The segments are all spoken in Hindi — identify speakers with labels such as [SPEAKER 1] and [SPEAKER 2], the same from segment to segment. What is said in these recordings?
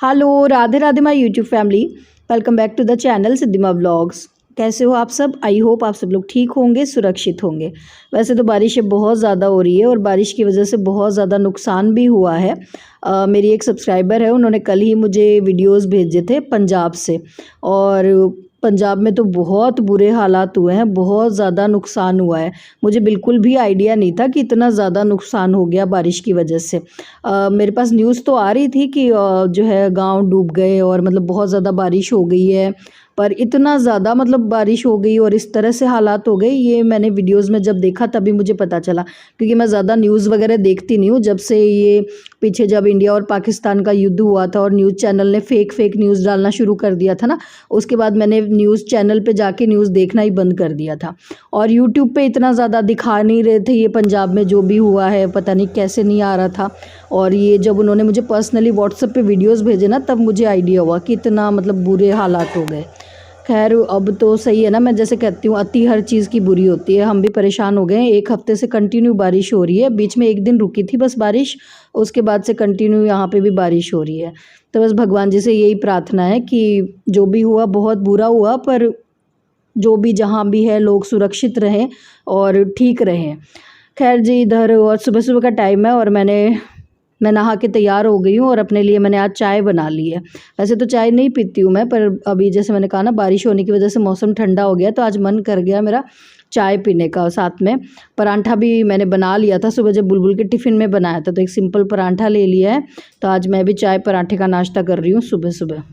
[SPEAKER 1] Hello Radhe Radhe my YouTube family. Welcome back to the channel Siddhima vlogs. कैसे हो आप सब? आई होप आप सब लोग ठीक होंगे, सुरक्षित होंगे। वैसे तो बारिशें बहुत ज़्यादा हो रही है और बारिश की वजह से बहुत ज़्यादा नुकसान भी हुआ है। मेरी एक सब्सक्राइबर है, उन्होंने कल ही मुझे वीडियोस भेजे थे पंजाब से, और पंजाब में तो बहुत बुरे हालात हुए हैं, बहुत ज़्यादा नुकसान हुआ है। मुझे बिल्कुल भी आइडिया नहीं था कि इतना ज़्यादा नुकसान हो गया बारिश की वजह से। मेरे पास न्यूज़ तो आ रही थी कि जो है गांव डूब गए और मतलब बहुत ज़्यादा बारिश हो गई है, पर इतना ज़्यादा मतलब बारिश हो गई और इस तरह से हालात हो गए, ये मैंने वीडियोस में जब देखा तभी मुझे पता चला। क्योंकि मैं ज़्यादा न्यूज़ वगैरह देखती नहीं हूँ। जब से ये पीछे जब इंडिया और पाकिस्तान का युद्ध हुआ था और न्यूज़ चैनल ने फेक न्यूज़ डालना शुरू कर दिया था ना, उसके बाद मैंने न्यूज़ चैनल पे जाके न्यूज़ देखना ही बंद कर दिया था। और यूट्यूब पे इतना ज़्यादा दिखा नहीं रहे थे ये पंजाब में जो भी हुआ है, पता नहीं कैसे नहीं आ रहा था। और ये जब उन्होंने मुझे पर्सनली व्हाट्सएप पे वीडियोस भेजे ना, तब मुझे आइडिया हुआ कि इतना मतलब बुरे हालात हो गए। खैर अब तो सही है ना, मैं जैसे कहती हूँ अति हर चीज़ की बुरी होती है। हम भी परेशान हो गए हैं, एक हफ्ते से कंटिन्यू बारिश हो रही है। बीच में एक दिन रुकी थी बस बारिश, उसके बाद से कंटिन्यू यहाँ पे भी बारिश हो रही है। तो बस भगवान जी से यही प्रार्थना है कि जो भी हुआ बहुत बुरा हुआ, पर जो भी जहाँ भी है लोग सुरक्षित रहें और ठीक रहें। खैर जी, इधर और सुबह सुबह का टाइम है और मैं नहा के तैयार हो गई हूँ और अपने लिए मैंने आज चाय बना ली है। वैसे तो चाय नहीं पीती हूँ मैं, पर अभी जैसे मैंने कहा ना, बारिश होने की वजह से मौसम ठंडा हो गया, तो आज मन कर गया मेरा चाय पीने का। साथ में परांठा भी मैंने बना लिया था सुबह, जब बुलबुल के टिफ़िन में बनाया था, तो एक सिंपल परांठा ले लिया है। तो आज मैं भी चाय पराठे का नाश्ता कर रही हूँ सुबह सुबह।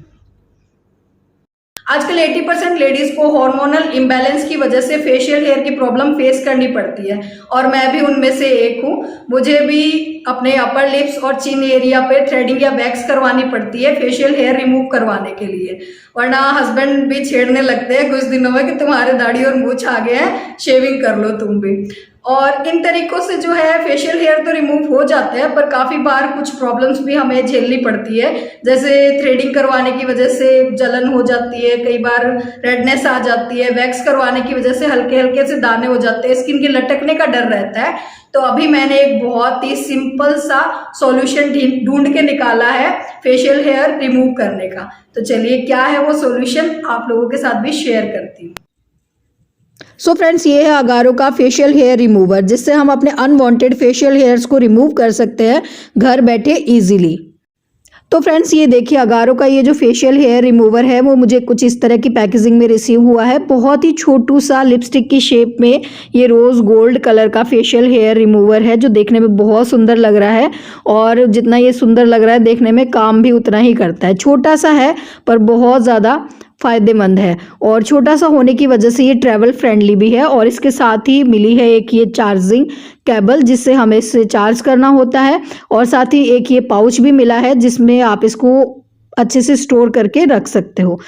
[SPEAKER 2] आजकल 80% लेडीज को हार्मोनल इम्बैलेंस की वजह से फेशियल हेयर की प्रॉब्लम फेस करनी पड़ती है, और मैं भी उनमें से एक हूँ। मुझे भी अपने अपर लिप्स और चिन एरिया पे थ्रेडिंग या वैक्स करवानी पड़ती है फेशियल हेयर रिमूव करवाने के लिए, वरना हस्बैंड भी छेड़ने लगते हैं कुछ दिनों में कि तुम्हारे दाढ़ी और मूंछ आ गए हैं, शेविंग कर लो तुम भी। और इन तरीकों से जो है फेशियल हेयर तो रिमूव हो जाते हैं, पर काफी बार कुछ प्रॉब्लम्स भी हमें झेलनी पड़ती है। जैसे थ्रेडिंग करवाने की वजह से जलन हो जाती है, कई बार रेडनेस आ जाती है, वैक्स करवाने की वजह से हल्के हल्के से दाने हो जाते हैं, स्किन के लटकने का डर रहता है। तो अभी मैंने एक बहुत ही सिंपल सा सॉल्यूशन ढूंढ के निकाला है फेशियल हेयर रिमूव करने का। तो चलिए, क्या है वो सॉल्यूशन, आप लोगों के साथ भी शेयर करती हूँ।
[SPEAKER 1] सो फ्रेंड्स, ये है अगारो का फेशियल हेयर रिमूवर, जिससे हम अपने अनवांटेड फेशियल हेयर्स को रिमूव कर सकते हैं घर बैठे इजीली। तो फ्रेंड्स, ये देखिए अगारो का ये जो फेशियल हेयर रिमूवर है, वो मुझे कुछ इस तरह की पैकेजिंग में रिसीव हुआ है। बहुत ही छोटू सा लिपस्टिक की शेप में ये रोज़ गोल्ड कलर का फेशियल हेयर रिमूवर है, जो देखने में बहुत सुंदर लग रहा है। और जितना ये सुंदर लग रहा है देखने में, काम भी उतना ही करता है। छोटा सा है पर बहुत ज़्यादा फ़ायदेमंद है, और छोटा सा होने की वजह से ये ट्रैवल फ्रेंडली भी है। और इसके साथ ही मिली है एक ये चार्जिंग केबल, जिससे हमें इसे चार्ज करना होता है। और साथ ही एक ये पाउच भी मिला है, जिसमें आप इसको अच्छे से स्टोर करके रख सकते हो।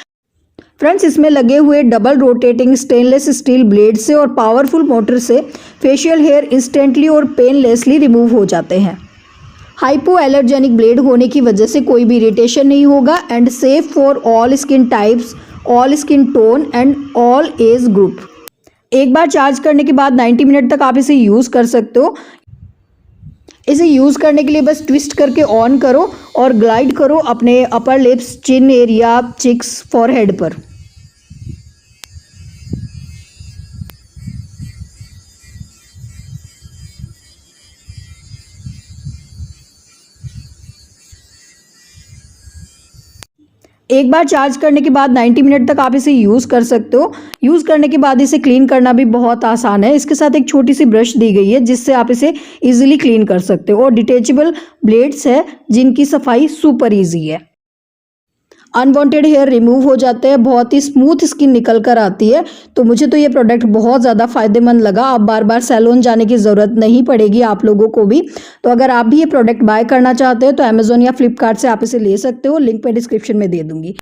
[SPEAKER 1] फ्रेंड्स, इसमें लगे हुए double rotating stainless steel blade से और पावरफुल मोटर से फेशियल हेयर इंस्टेंटली और पेनलेसली रिमूव हो जाते हैं। हाइपो एलर्जेनिक ब्लेड होने की वजह से कोई भी इरिटेशन नहीं होगा, and safe for all skin types, all skin tone and all age group. एक बार चार्ज करने के बाद 90 मिनट तक आप इसे यूज़ कर सकते हो। इसे यूज़ करने के लिए बस ट्विस्ट करके ऑन करो और ग्लाइड करो अपने upper lips, chin area, cheeks, forehead पर। एक बार चार्ज करने के बाद 90 मिनट तक आप इसे यूज़ कर सकते हो। यूज़ करने के बाद इसे क्लीन करना भी बहुत आसान है। इसके साथ एक छोटी सी ब्रश दी गई है, जिससे आप इसे इजीली क्लीन कर सकते हो। और डिटेचेबल ब्लेड्स है, जिनकी सफाई सुपर इजी है। अनवांटेड हेयर रिमूव हो जाते हैं, बहुत ही स्मूथ स्किन निकल कर आती है। तो मुझे तो ये प्रोडक्ट बहुत ज़्यादा फ़ायदेमंद लगा। अब बार बार सैलून जाने की ज़रूरत नहीं पड़ेगी आप लोगों को भी। तो अगर आप भी ये प्रोडक्ट बाय करना चाहते हो तो अमेज़ॉन या फ्लिपकार्ट से आप इसे ले सकते हो। लिंक मैं डिस्क्रिप्शन में दे दूँगी।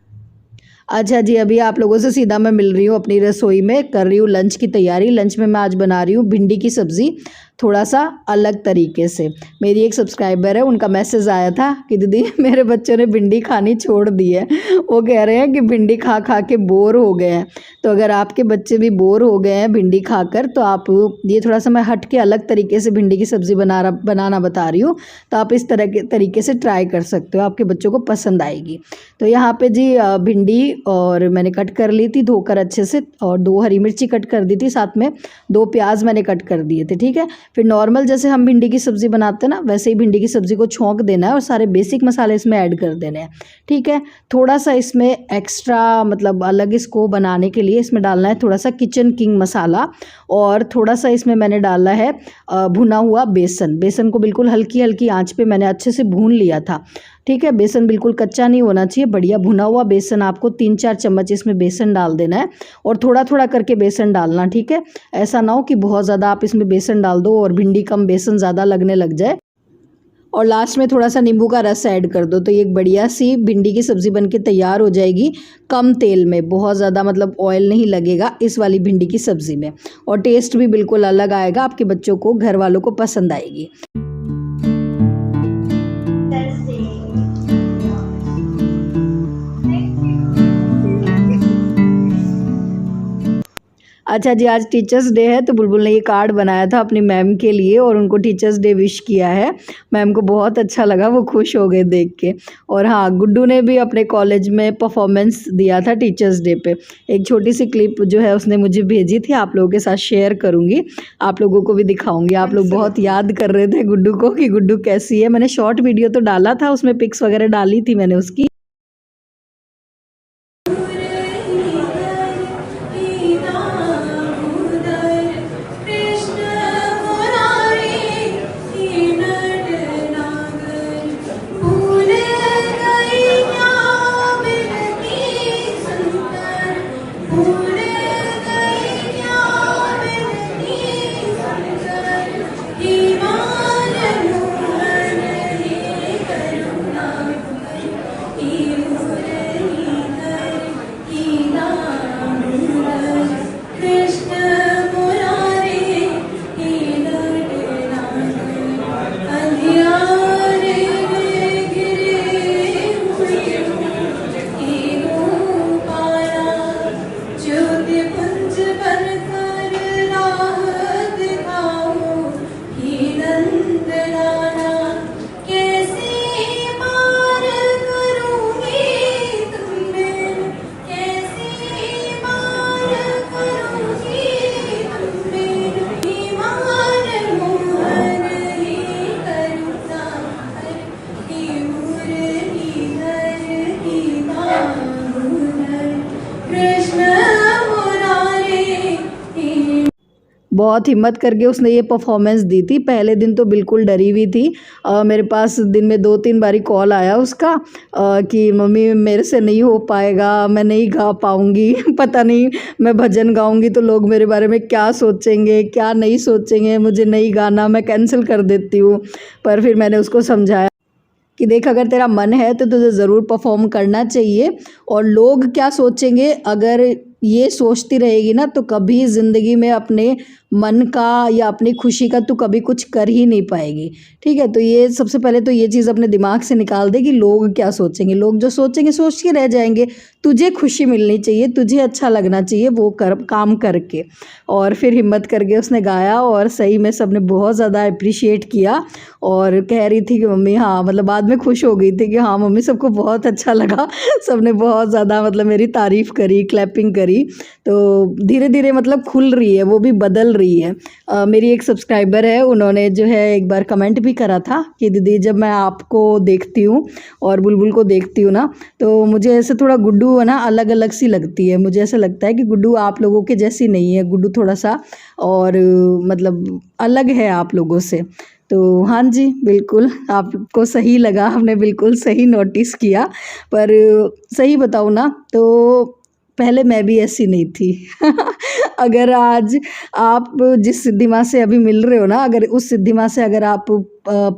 [SPEAKER 1] अच्छा जी, अभी आप लोगों से सीधा मैं मिल रही हूँ अपनी रसोई में, कर रही हूँ लंच की तैयारी। लंच में मैं आज बना रही हूँ भिंडी की सब्ज़ी। थोड़ा सा अलग तरीके से। मेरी एक सब्सक्राइबर है, उनका मैसेज आया था कि दीदी मेरे बच्चों ने भिंडी खानी छोड़ दी है। वो कह रहे हैं कि भिंडी खा खा के बोर हो गए हैं। तो अगर आपके बच्चे भी बोर हो गए हैं भिंडी खाकर, तो आप ये थोड़ा सा मैं हट के अलग तरीके से भिंडी की सब्ज़ी बनाना बता रही हूँ, तो आप इस तरह के तरीके से ट्राई कर सकते हो, आपके बच्चों को पसंद आएगी। तो यहाँ पे जी भिंडी और मैंने कट कर ली थी धोकर अच्छे से, और 2 हरी मिर्ची कट कर दी थी, साथ में 2 प्याज मैंने कट कर दिए थे। ठीक है, फिर नॉर्मल जैसे हम भिंडी की सब्ज़ी बनाते हैं ना, वैसे ही भिंडी की सब्ज़ी को छौंक देना है और सारे बेसिक मसाले इसमें ऐड कर देने हैं। ठीक है, थोड़ा सा इसमें एक्स्ट्रा मतलब अलग इसको बनाने के लिए इसमें डालना है थोड़ा सा किचन किंग मसाला, और थोड़ा सा इसमें मैंने डाला है भुना हुआ बेसन। बेसन को बिल्कुल हल्की हल्की आंच पे मैंने अच्छे से भून लिया था। ठीक है, बेसन बिल्कुल कच्चा नहीं होना चाहिए, बढ़िया भुना हुआ बेसन। आपको 3-4 चम्मच इसमें बेसन डाल देना है, और थोड़ा थोड़ा करके बेसन डालना। ठीक है, ऐसा ना हो कि बहुत ज़्यादा आप इसमें बेसन डाल दो और भिंडी कम बेसन ज़्यादा लगने लग जाए। और लास्ट में थोड़ा सा नींबू का रस ऐड कर दो, तो ये एक बढ़िया सी भिंडी की सब्ज़ी बनके तैयार हो जाएगी, कम तेल में, बहुत ज़्यादा मतलब ऑयल नहीं लगेगा इस वाली भिंडी की सब्ज़ी में, और टेस्ट भी बिल्कुल अलग आएगा, आपके बच्चों को, घर वालों को पसंद आएगी। अच्छा जी, आज टीचर्स डे है, तो बुलबुल ने ये कार्ड बनाया था अपनी मैम के लिए और उनको टीचर्स डे विश किया है। मैम को बहुत अच्छा लगा, वो खुश हो गए देख के। और हाँ, गुड्डू ने भी अपने कॉलेज में परफॉर्मेंस दिया था टीचर्स डे पे। एक छोटी सी क्लिप जो है उसने मुझे भेजी थी, आप लोगों के साथ शेयर करूँगी, आप लोगों को भी दिखाऊँगी। आप लोग बहुत याद कर रहे थे गुड्डू को कि गुड्डू कैसी है। मैंने शॉर्ट वीडियो तो डाला था, उसमें पिक्स वगैरह डाली थी मैंने उसकी। बहुत हिम्मत करके उसने ये परफॉर्मेंस दी थी। पहले दिन तो बिल्कुल डरी हुई थी। मेरे पास दिन में 2-3 बारी कॉल आया उसका कि मम्मी मेरे से नहीं हो पाएगा, मैं नहीं गा पाऊँगी, पता नहीं मैं भजन गाऊँगी तो लोग मेरे बारे में क्या सोचेंगे, क्या नहीं सोचेंगे, मुझे नहीं गाना, मैं कैंसिल कर देती हूँ। पर फिर मैंने उसको समझाया कि देख, अगर तेरा मन है तो तुझे ज़रूर परफॉर्म करना चाहिए, और लोग क्या सोचेंगे अगर ये सोचती रहेगी ना, तो कभी ज़िंदगी में अपने मन का या अपनी खुशी का तू कभी कुछ कर ही नहीं पाएगी। ठीक है, तो ये सबसे पहले तो ये चीज़ अपने दिमाग से निकाल दे कि लोग क्या सोचेंगे। लोग जो सोचेंगे सोच के रह जाएंगे, तुझे खुशी मिलनी चाहिए, तुझे अच्छा लगना चाहिए वो काम करके। और फिर हिम्मत करके उसने गाया, और सही में सबने बहुत ज़्यादा अप्रिशिएट किया, और कह रही थी कि मम्मी, हाँ मतलब बाद में खुश हो गई थी कि हाँ मम्मी सबको बहुत अच्छा लगा, सबने बहुत ज़्यादा मतलब मेरी तारीफ़ करी, क्लैपिंग करी। तो धीरे धीरे मतलब खुल रही है, वो भी बदल रही है। मेरी एक सब्सक्राइबर है, उन्होंने जो है एक बार कमेंट भी करा था कि दीदी जब मैं आपको देखती हूँ और बुलबुल को देखती हूँ ना, तो मुझे ऐसे थोड़ा गुड्डू है ना अलग अलग सी लगती है। मुझे ऐसा लगता है कि गुड्डू आप लोगों के जैसी नहीं है, गुड्डू थोड़ा सा और मतलब अलग है आप लोगों से। तो हाँ जी, बिल्कुल आपको सही लगा, आपने बिल्कुल सही नोटिस किया। पर सही बताऊँ ना तो पहले मैं भी ऐसी नहीं थी। अगर आज आप जिस सिद्धि माँ से अभी मिल रहे हो ना, अगर उस सिद्धि माँ से अगर आप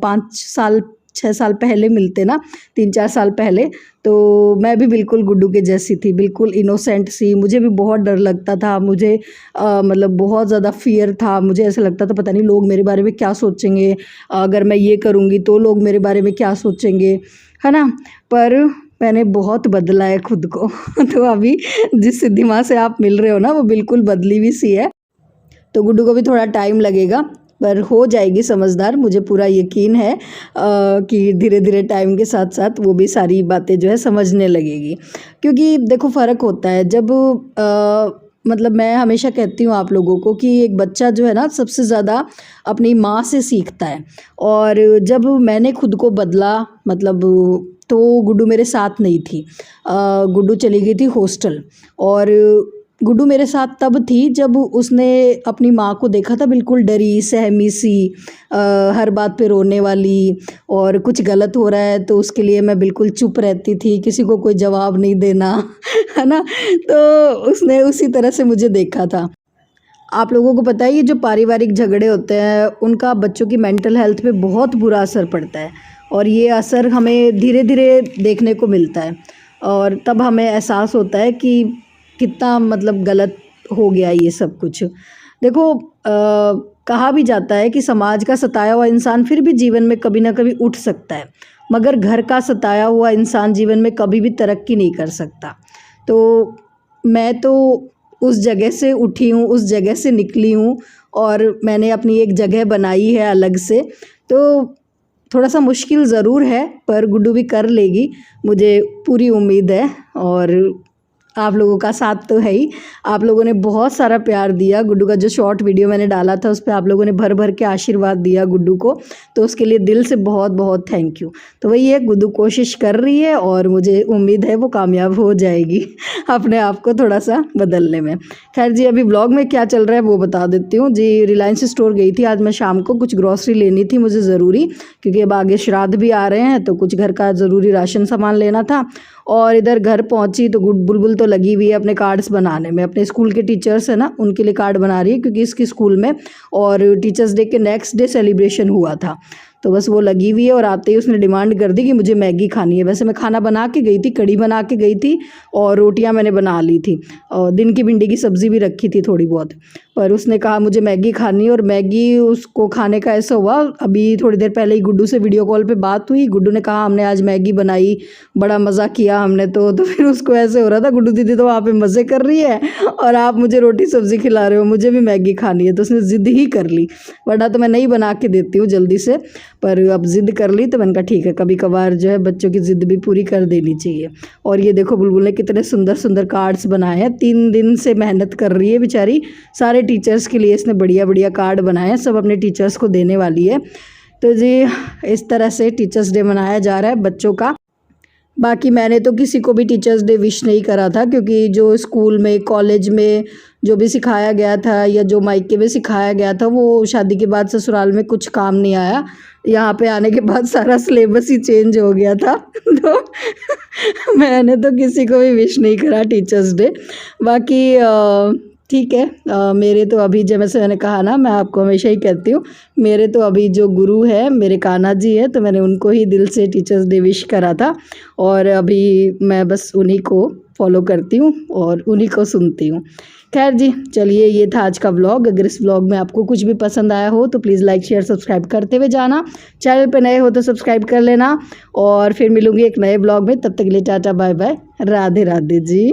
[SPEAKER 1] 5 साल 6 साल पहले मिलते ना, 3-4 साल पहले, तो मैं भी बिल्कुल गुड्डू के जैसी थी, बिल्कुल इनोसेंट सी। मुझे भी बहुत डर लगता था, मुझे मतलब बहुत ज़्यादा फ़ियर था। मुझे ऐसा लगता था पता नहीं लोग मेरे बारे में क्या सोचेंगे, अगर मैं ये करूँगी तो लोग मेरे बारे में क्या सोचेंगे, है ना। पर मैंने बहुत बदला है खुद को तो अभी जिस सिद्धि माँ से आप मिल रहे हो ना, वो बिल्कुल बदली हुई सी है। तो गुड्डू को भी थोड़ा टाइम लगेगा, पर हो जाएगी समझदार, मुझे पूरा यकीन है कि धीरे धीरे टाइम के साथ साथ वो भी सारी बातें जो है समझने लगेगी। क्योंकि देखो फ़र्क होता है जब मतलब मैं हमेशा कहती हूँ आप लोगों को कि एक बच्चा जो है ना सबसे ज़्यादा अपनी माँ से सीखता है। और जब मैंने खुद को बदला, मतलब तो गुड्डू मेरे साथ नहीं थी, गुड्डू चली गई थी हॉस्टल। और गुड्डू मेरे साथ तब थी जब उसने अपनी माँ को देखा था बिल्कुल डरी सहमी सी, हर बात पे रोने वाली, और कुछ गलत हो रहा है तो उसके लिए मैं बिल्कुल चुप रहती थी, किसी को कोई जवाब नहीं देना है ना। तो उसने उसी तरह से मुझे देखा था। आप लोगों को पता है ये जो पारिवारिक झगड़े होते हैं उनका बच्चों की मेंटल हेल्थ पे बहुत बुरा असर पड़ता है, और ये असर हमें धीरे धीरे देखने को मिलता है, और तब हमें एहसास होता है कि कितना मतलब गलत हो गया ये सब कुछ। देखो कहा भी जाता है कि समाज का सताया हुआ इंसान फिर भी जीवन में कभी ना कभी उठ सकता है, मगर घर का सताया हुआ इंसान जीवन में कभी भी तरक्की नहीं कर सकता। तो मैं तो उस जगह से उठी हूँ, उस जगह से निकली हूँ, और मैंने अपनी एक जगह बनाई है अलग से। तो थोड़ा सा मुश्किल ज़रूर है, पर गुड्डू भी कर लेगी, मुझे पूरी उम्मीद है। और आप लोगों का साथ तो है ही, आप लोगों ने बहुत सारा प्यार दिया। गुड्डू का जो शॉर्ट वीडियो मैंने डाला था उस पर आप लोगों ने भर भर के आशीर्वाद दिया गुड्डू को, तो उसके लिए दिल से बहुत बहुत थैंक यू। तो वही है, गुड्डू कोशिश कर रही है और मुझे उम्मीद है वो कामयाब हो जाएगी अपने आप को थोड़ा सा बदलने में। खैर जी, अभी ब्लॉग में क्या चल रहा है वो बता देती हूँ जी। रिलायंस स्टोर गई थी आज मैं शाम को, कुछ ग्रॉसरी लेनी थी मुझे ज़रूरी, क्योंकि अब आगे श्राद्ध भी आ रहे हैं, तो कुछ घर का ज़रूरी राशन सामान लेना था। और इधर घर पहुंची तो बुलबुल तो लगी हुई है अपने कार्ड्स बनाने में, अपने स्कूल के टीचर्स है ना उनके लिए कार्ड बना रही है, क्योंकि इसकी स्कूल में और टीचर्स डे के नेक्स्ट डे सेलिब्रेशन हुआ था, तो बस वो लगी हुई है। और आते ही उसने डिमांड कर दी कि मुझे मैगी खानी है। वैसे मैं खाना बना के गई थी, कड़ी बना के गई थी और रोटियां मैंने बना ली थी, और दिन की भिंडी की सब्ज़ी भी रखी थी थोड़ी बहुत, पर उसने कहा मुझे मैगी खानी है। और मैगी उसको खाने का ऐसा हुआ, अभी थोड़ी देर पहले ही गुड्डू से वीडियो कॉल पे बात हुई, गुड्डू ने कहा हमने आज मैगी बनाई, बड़ा मज़ा किया हमने तो फिर उसको ऐसे हो रहा था गुड्डू दीदी तो वहाँ पे मज़े कर रही है और आप मुझे रोटी सब्ज़ी खिला रहे हो, मुझे भी मैगी खानी है। तो उसने ज़िद ही कर ली, वरना तो मैं नहीं बना के देती हूँ जल्दी से, पर अब ज़िद कर ली तो मैंने कहा ठीक है, कभी कभार जो है बच्चों की ज़िद भी पूरी कर देनी चाहिए। और ये देखो बुलबुल ने कितने सुंदर सुंदर कार्ड्स बनाए हैं, 3 दिन से मेहनत कर रही है बेचारी, सारे टीचर्स के लिए इसने बढ़िया बढ़िया कार्ड बनाए हैं, सब अपने टीचर्स को देने वाली है। तो जी इस तरह से टीचर्स डे मनाया जा रहा है बच्चों का। बाकी मैंने तो किसी को भी टीचर्स डे विश नहीं करा था, क्योंकि जो स्कूल में कॉलेज में जो भी सिखाया गया था या जो मायके में सिखाया गया था वो शादी के बाद ससुराल में कुछ काम नहीं आया। यहाँ पे आने के बाद सारा सिलेबस ही चेंज हो गया था तो मैंने तो किसी को भी विश नहीं करा टीचर्स डे। बाकी ठीक है, मेरे तो अभी जैसे मैंने कहा ना, मैं आपको हमेशा ही कहती हूँ, मेरे तो अभी जो गुरु है मेरे कान्हा जी है, तो मैंने उनको ही दिल से टीचर्स डे विश करा था, और अभी मैं बस उन्हीं को फॉलो करती हूँ और उन्हीं को सुनती हूँ। खैर जी चलिए, ये था आज का व्लॉग। अगर इस व्लॉग में आपको कुछ भी पसंद आया हो तो प्लीज़ लाइक शेयर सब्सक्राइब करते हुए जाना, चैनल पे नए हो तो सब्सक्राइब कर लेना, और फिर मिलूंगी एक नए व्लॉग में। तब तक के लिए tata bye bye, Radhe Radhe जी।